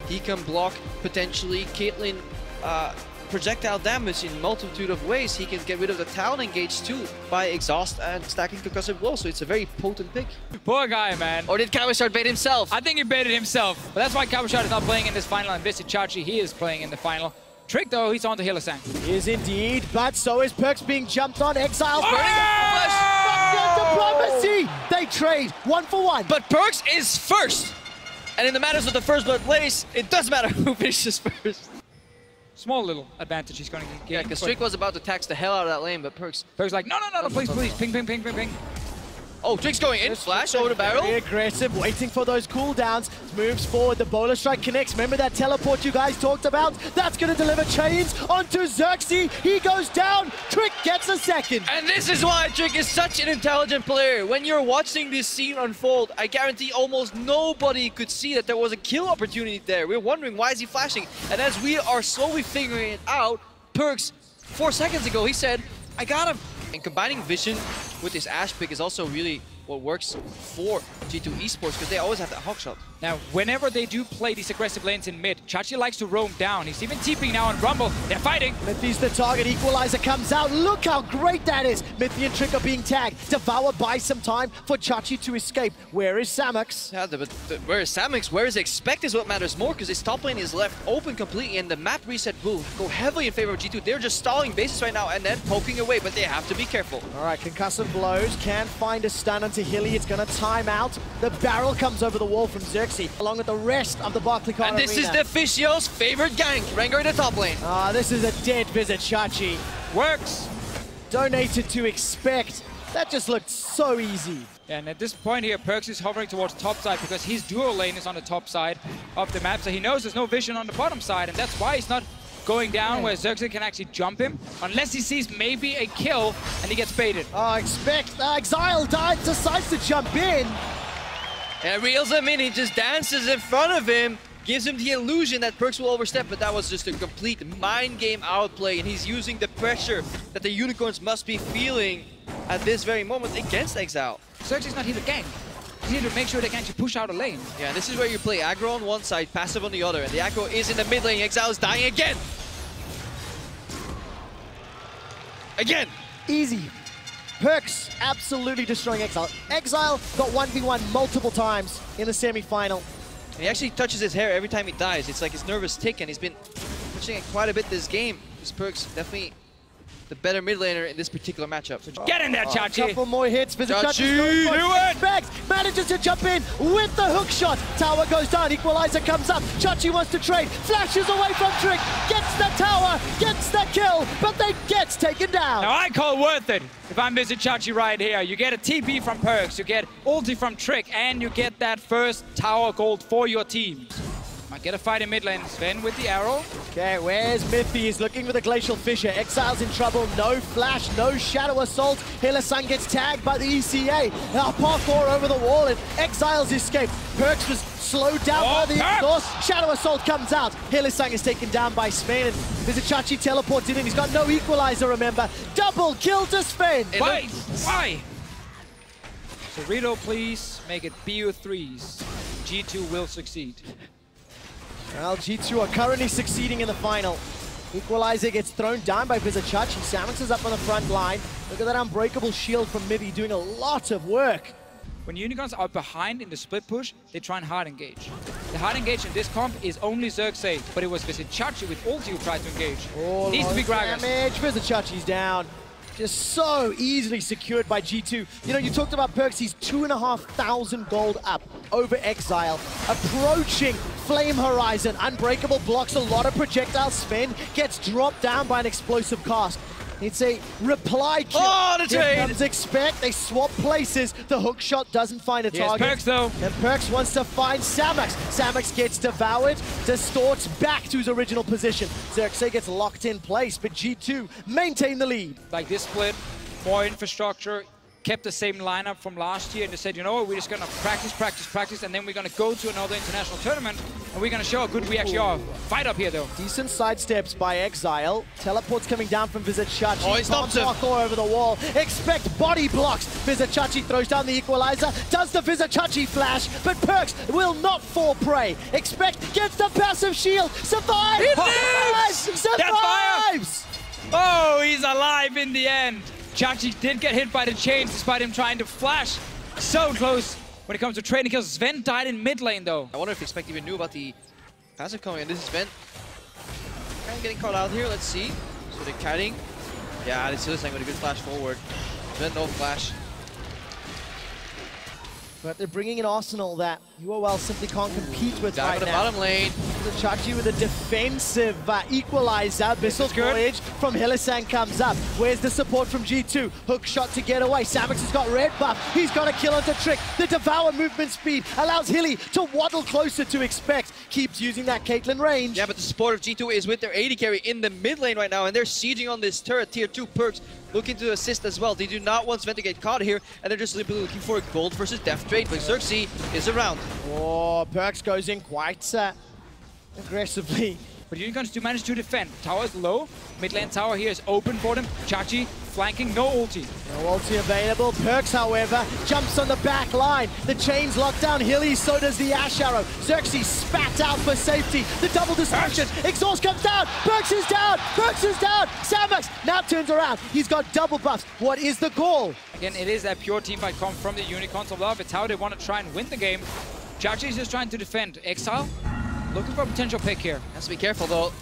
He can block potentially Caitlyn projectile damage in multitude of ways. He can get rid of the Talon engage too by exhaust and stacking concussive blow, so it's a very potent pick. Poor guy, man. Or did Kawashard bait himself? I think he baited himself. But that's why Kawashard is not playing in this final, and VIZICSACSI, he is playing in the final. Trick though, he's on to HYLISSANG. He is indeed, but so is PERKZ being jumped on. Exile burning Oh! diplomacy. They trade 1 for 1. But PERKZ is first! And in the matters of the first blood place, it doesn't matter who finishes first. Small little advantage he's going to get. Yeah, because Trick was about to tax the hell out of that lane, but PERKZ like, no, please, ping, ping, ping, ping, ping. Oh, Trick's going in, flash over the barrel. Very aggressive, waiting for those cooldowns. Moves forward, the bowler strike connects. Remember that teleport you guys talked about? That's going to deliver chains onto XERXE. He goes down, Trick gets a second. And this is why Trick is such an intelligent player. When you're watching this scene unfold, I guarantee almost nobody could see that there was a kill opportunity there. We're wondering, why is he flashing? And as we are slowly figuring it out, PERKZ, 4 seconds ago, he said, I got him. And combining vision with this Ashe pick is also really what works for G2 Esports, because they always have that hawk shot. Now, whenever they do play these aggressive lanes in mid, XERXE likes to roam down. He's even TPing now on Rumble. They're fighting. MITHY's the target. Equalizer comes out. Look how great that is. MITHY and Trick are being tagged. Devour buys some time for XERXE to escape. Where is SAMUX? Yeah, but where is SAMUX? Where is Expect is what matters more, because his top lane is left open completely, and the map reset will go heavily in favor of G2. They're just stalling bases right now and then poking away, but they have to be careful. All right, concussive blows. Can find a stun onto Hilly. It's going to time out. The barrel comes over the wall from XERXE, along with the rest of the Barclaycard And this arena. is the Officio's favorite gank, Rengar in the top lane. This is a dead VIZICSACSI. Works. Donated to Expect. That just looked so easy. Yeah, and at this point here, PERKZ is hovering towards top side because his dual lane is on the top side of the map, so he knows there's no vision on the bottom side, and that's why he's not going down where XERXE can actually jump him, unless he sees maybe a kill and he gets baited. Expect Exile decides to jump in. And reels him in, he just dances in front of him, gives him the illusion that PERKZ will overstep, but that was just a complete mind game outplay, and he's using the pressure that the Unicorns must be feeling at this very moment against Exile. XERXE's not here to gank. He's here to make sure they can actually push out a lane. Yeah, this is where you play aggro on one side, passive on the other, and the aggro is in the mid lane. Exile is dying again! Again! Easy. PERKZ absolutely destroying Exile. Exile got 1v1 multiple times in the semi-final. And he actually touches his hair every time he dies. It's like his nervous tick, and he's been touching it quite a bit this game. This PERKZ definitely the better mid laner in this particular matchup. Get in there, XERXE! Couple more hits. VIZICSACSI do it! manages to jump in with the hook shot. Tower goes down. Equalizer comes up. XERXE wants to trade. Flashes away from Trick. Gets the tower. Gets the kill. But then gets taken down. Now I call worth it if I'm VIZICSACSI right here. You get a TP from PERKZ, you get ulti from Trick, and you get that first tower gold for your teams. Might get a fight in mid lane. ZVEN with the arrow. Okay, where's MITHY? He's looking for the Glacial Fissure. Exile's in trouble. No flash, no Shadow Assault. HYLISSANG gets tagged by the ECA. Now parkour over the wall, and Exile's escaped. PERKZ was slowed down by the exhaust. Shadow Assault comes out. HYLISSANG is taken down by ZVEN, and VIZICSACSI teleported in. He's got no equalizer, remember. Double kill to ZVEN. Why? Cerrito, please make it BO3s. G2 will succeed. Well, G2 are currently succeeding in the final. Equalizer gets thrown down by VIZICSACSI. SAMUX is up on the front line. Look at that unbreakable shield from MITHY doing a lot of work. When Unicorns are behind in the split push, they try and hard engage. The hard engage in this comp is only XERXE, but it was VIZICSACSI with ulti who tried to engage. Oh, needs to be Gragas. Damage. VIZICSACSI's down. Just so easily secured by G2. You know, you talked about PERKZ. He's 2,500 gold up over Exile. Approaching Flame Horizon. Unbreakable blocks a lot of projectiles. ZVEN gets dropped down by an explosive cast. It's a reply kill. Oh, the trade! Here comes Expect. They swap places. The hook shot doesn't find a target. PERKZ though. And PERKZ wants to find SAMUX. SAMUX gets devoured, distorts back to his original position. XERXE gets locked in place, but G2 maintain the lead. Like this split, more infrastructure, kept the same lineup from last year and they said, you know what, we're just going to practice, and then we're going to go to another international tournament and we're going to show how good we actually are. Fight up here, though. Decent sidesteps by Exile. Teleport's coming down from VIZICSACSI. Oh, he stops him. Parkour over the wall. Expect body blocks. VIZICSACSI throws down the equalizer. Does the VIZICSACSI flash, but PERKZ will not fall prey. Expect gets the passive shield. Survives! He lives! Survives! Oh, he's alive in the end. XERXE did get hit by the chains despite him trying to flash. So close when it comes to trading kills. ZVEN died in mid lane though. I wonder if Expect even knew about the passive coming, and this is ZVEN. Kind of getting caught out here, let's see. So they're kiting. Yeah, this is with a good flash forward. ZVEN no flash. But they're bringing an arsenal that UOL simply can't compete with Down right to the now. bottom lane. XERXE with a defensive equalizer. Abyssal Voyage from HYLISSANG comes up. Where's the support from G2? Hook shot to get away. SAMUX has got red buff. He's got a kill onto Trick. The Devour movement speed allows Hilly to waddle closer to Expect. Keeps using that Caitlyn range. Yeah, but the support of G2 is with their AD carry in the mid lane right now, and they're sieging on this turret. Tier 2 PERKZ looking to assist as well. They do not want ZVEN to get caught here, and they're just looking for a gold versus death trade, but XERXE is around. Oh, PERKZ goes in quite aggressively. But Unicorns do manage to defend. Tower is low. Mid lane tower here is open for them. XERXE flanking, no ulti. No ulti available. PERKZ, however, jumps on the back line. The chains lock down Hilly, so does the Ashe arrow. XERXE spat out for safety. The double destruction. Exhaust comes down. PERKZ is down. PERKZ is down. SAMUX now turns around. He's got double buffs. What is the goal? Again, it is that pure teamfight come from the Unicorns of Love. It's how they want to try and win the game. XERXE is just trying to defend. Exile looking for a potential pick here. Has to be careful though.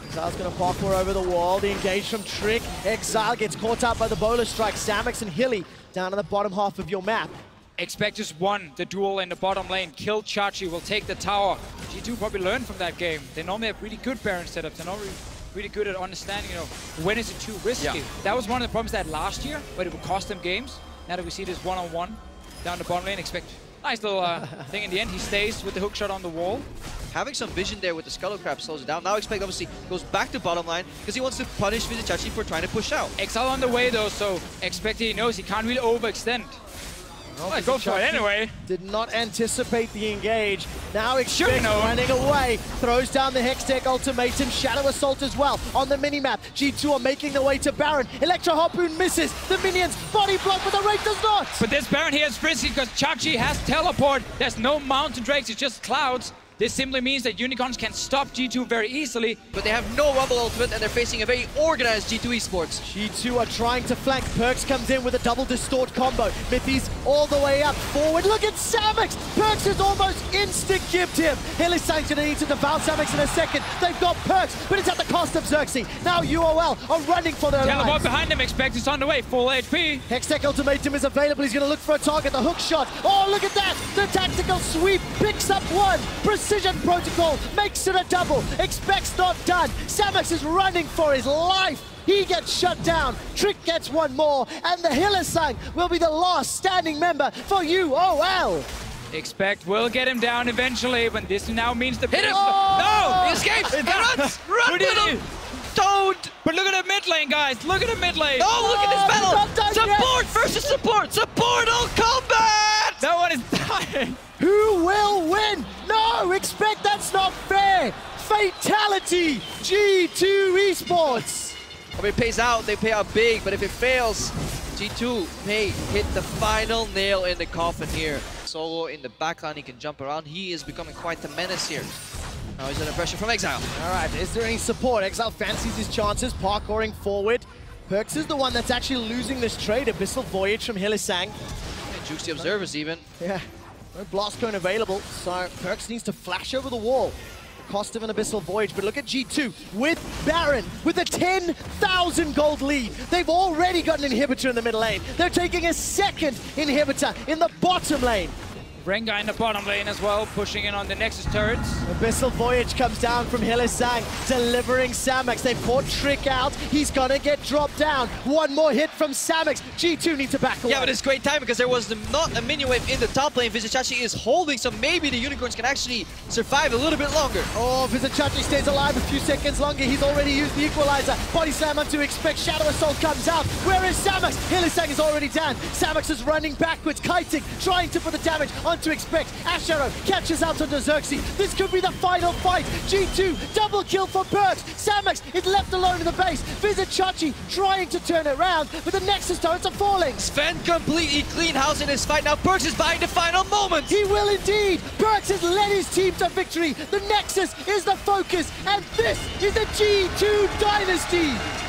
Exile's going to parkour over the wall. The engage from Trick. Exile gets caught out by the bowler strike. SAMUX and Hilly down in the bottom half of your map. Expect just won the duel in the bottom lane. Kill XERXE, will take the tower. G2 probably learned from that game. They normally have really good Baron setups. They're normally really good at understanding, you know, when is it too risky. Yeah. That was one of the problems they had last year, but it would cost them games. Now that we see this one-on-one down the bottom lane, Expect nice little thing in the end. He stays with the hook shot on the wall. Having some vision there with the Scuttle Crab slows it down. Now Expect obviously goes back to bottom line because he wants to punish VIZICSACSI for trying to push out. Exile on the way though, so Expect he knows he can't really overextend. Well, go for it anyway. Did not anticipate the engage. Now Expect know. running away. Throws down the Hextech ultimatum. Shadow Assault as well on the minimap. G2 are making their way to Baron. Electro Harpoon misses. The minions body block, but the Wraith does not. But this Baron here is risky because XERXE has teleport. There's no mountain drakes, it's just clouds. This simply means that Unicorns can stop G2 very easily. But they have no Rumble ultimate and they're facing a very organized G2 Esports. G2 are trying to flank. PERKZ comes in with a double distort combo. MITHY's all the way up forward. Look at SAMUX! PERKZ has almost insta-gibbed him. HYLISSANG's gonna need to devour SAMUX in a second. They've got PERKZ, but it's at the cost of XERXE. Now UOL are running for their Teleport lives. behind him, Expect it's on the way, full HP. Hextech ultimatum is available. He's gonna look for a target. The hook shot. Oh, look at that! The tactical sweep picks up one. Precision protocol makes it a double. Expect's not done. SAMUX is running for his life. He gets shut down. Trick gets one more, and the HYLISSANG will be the last standing member for UOL. Expect will get him down eventually, but this now means the Hit him! No! He escapes! He runs! Run Who did with him! Don't! But look at the mid lane, guys. Look at the mid lane. Oh, look at this he's not done battle! yet. Support versus support! Support on combat! No one is dying. Who will win? No, Expect, that's not fair. Fatality, G2 Esports. I mean, it pays out, they pay out big, but if it fails, G2 may hit the final nail in the coffin here. Solo in the backline, he can jump around. He is becoming quite the menace here. Now he's under pressure from Exile. All right, is there any support? Exile fancies his chances, parkouring forward. PERKZ is the one that's actually losing this trade. Abyssal Voyage from HYLISSANG. And jukes the observers even. Yeah, no blast cone available, so PERKZ needs to flash over the wall. The cost of an Abyssal Voyage, but look at G2 with Baron, with a 10,000 gold lead. They've already got an inhibitor in the middle lane. They're taking a second inhibitor in the bottom lane. Rengar in the bottom lane as well, pushing in on the Nexus turrets. Abyssal Voyage comes down from HYLISSANG, delivering SAMUX. They fought Trick out. He's gonna get dropped down. One more hit from SAMUX. G2 need to back away. Yeah, but it's great time because there was not a minion wave in the top lane. VIZICSACSI is holding, so maybe the Unicorns can actually survive a little bit longer. Oh, VIZICSACSI stays alive a few seconds longer. He's already used the equalizer. Body slam onto XERXE. Shadow Assault comes out. Where is SAMUX? HYLISSANG is already down. SAMUX is running backwards, kiting, trying to put the damage onto XERXE. Ashe Arrow catches out onto XERXE. This could be the final fight. G2, double kill for PERKZ. SAMUX is left alone in the base. VIZICSACSI trying to turn it around, but the Nexus turrets are falling. ZVEN completely clean house in this fight. Now PERKZ is buying the final moment. He will indeed. PERKZ has led his team to victory. The Nexus is the focus, and this is the G2 dynasty.